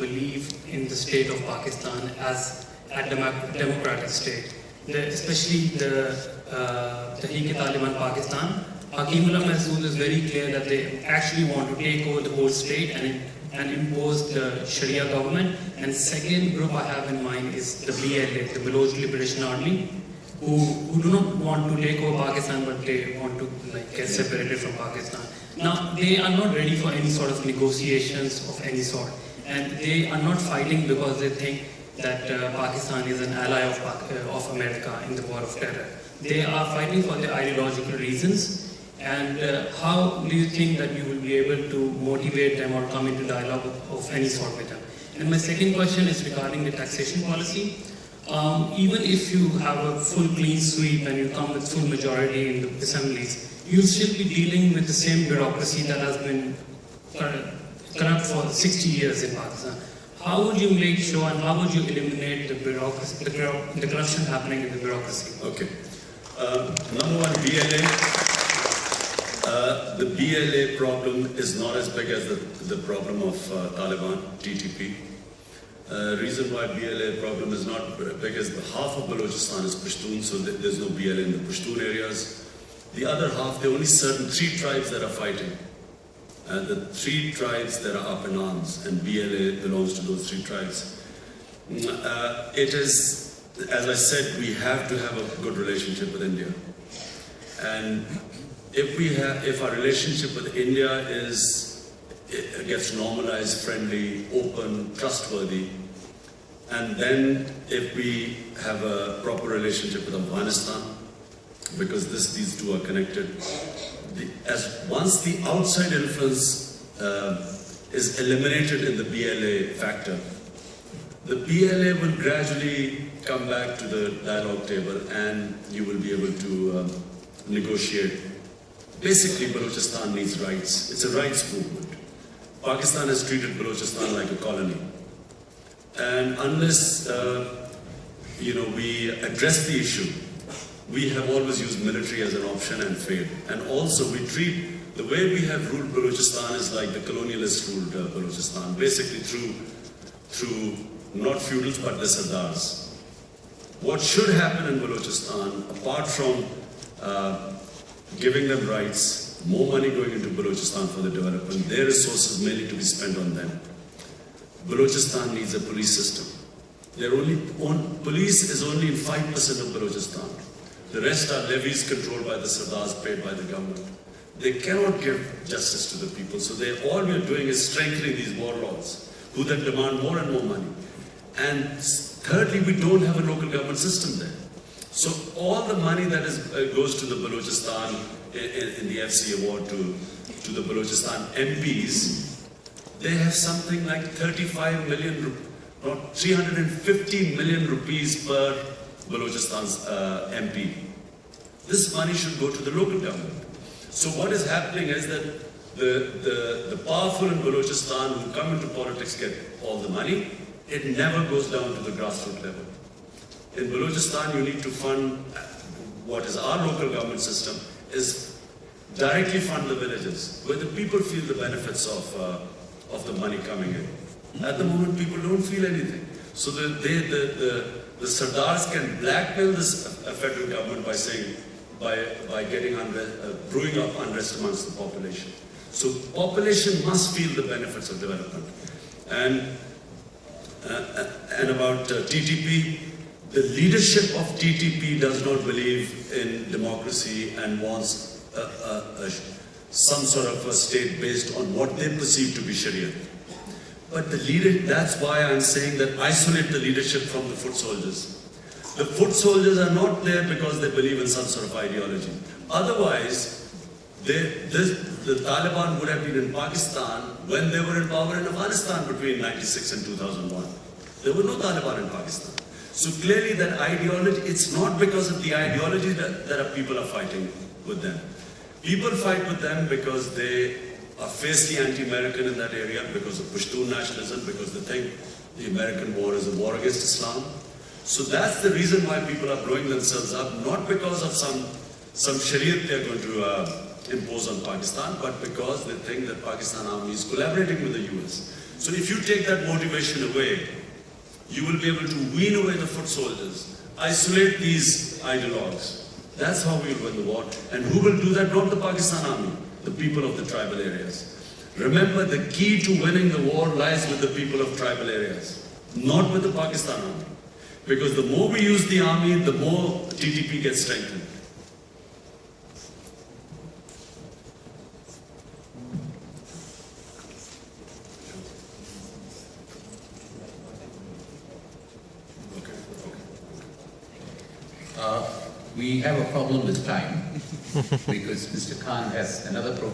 believe in the state of Pakistan as a democratic state. Especially the Tehreek-e-Taliban Pakistan, Hakeemullah Mahsood is very clear that they actually want to take over the whole state and impose the Sharia government. And second group I have in mind is the BLA, the Baloch Liberation Army, who do not want to take over Pakistan, but they want to get separated from Pakistan. Now, they are not ready for any sort of negotiations of any sort. And they are not fighting because they think that Pakistan is an ally of America in the war of terror. They are fighting for their ideological reasons. And how do you think that you will be able to motivate them or come into dialogue of any sort with them? And my second question is regarding the taxation policy. Even if you have a full clean sweep and you come with full majority in the assemblies, you'll still be dealing with the same bureaucracy that has been corrupt for 60 years in Pakistan. How would you make sure and how would you eliminate the bureaucracy, the corruption happening in the bureaucracy? Okay. Number one, BLA. The BLA problem is not as big as the problem of Taliban, TTP. Reason why BLA problem is not big as half of Balochistan is Pashtun, so there's no BLA in the Pashtun areas. The other half, there are only certain 3 tribes that are fighting. And the 3 tribes that are up in arms, and BLA belongs to those 3 tribes. It is, as I said, we have to have a good relationship with India. And if our relationship with India gets normalized, friendly, open, trustworthy, and then if we have a proper relationship with Afghanistan, because these two are connected, once the outside influence is eliminated in the BLA factor, the BLA will gradually come back to the dialogue table and you will be able to negotiate. Basically, Balochistan needs rights. It's a rights movement. Pakistan has treated Balochistan like a colony. And unless we address the issue, we have always used military as an option and failed. And also we treat, the way we have ruled Balochistan is like the colonialists ruled Balochistan, basically through not feudals but the Sardars. What should happen in Balochistan, apart from giving them rights, more money going into Balochistan for the development, their resources mainly to be spent on them. Balochistan needs a police system. Police is only in 5% of Balochistan. The rest are levies controlled by the Sardars, paid by the government. They cannot give justice to the people, so all we are doing is strengthening these warlords, who then demand more and more money. And thirdly, we don't have a local government system there. So all the money that goes to the Balochistan in the FC award to the Balochistan MPs, they have something like 35 million, not 350 million rupees per Balochistan's MP. This money should go to the local government. So what is happening is that the powerful in Balochistan who come into politics get all the money. It never goes down to the grassroots level. In Balochistan, you need to fund what is our local government system, is directly fund the villages, where the people feel the benefits of the money coming in. At the moment, people don't feel anything. So the Sardars can blackmail this federal government by saying, by getting brewing up unrest amongst the population. So population must feel the benefits of development. And about TTP, the leadership of TTP does not believe in democracy and wants some sort of a state based on what they perceive to be Sharia. But that's why I'm saying that isolate the leadership from the foot soldiers. The foot soldiers are not there because they believe in some sort of ideology. Otherwise, the Taliban would have been in Pakistan when they were in power in Afghanistan between 1996 and 2001. There were no Taliban in Pakistan. So clearly that ideology, it's not because of the ideology that people are fighting with them. People fight with them because they are fiercely anti-American in that area, because of Pashtun nationalism, because they think the American war is a war against Islam. So that's the reason why people are blowing themselves up, not because of some Shariat they're going to impose on Pakistan, but because they think that Pakistan army is collaborating with the US. So if you take that motivation away, you will be able to wean away the foot soldiers, isolate these ideologues. That's how we will win the war. And who will do that? Not the Pakistan army, the people of the tribal areas. Remember, the key to winning the war lies with the people of tribal areas, not with the Pakistan army. Because the more we use the army, the more TTP gets strengthened. We have a problem with time because Mr. Khan has another program.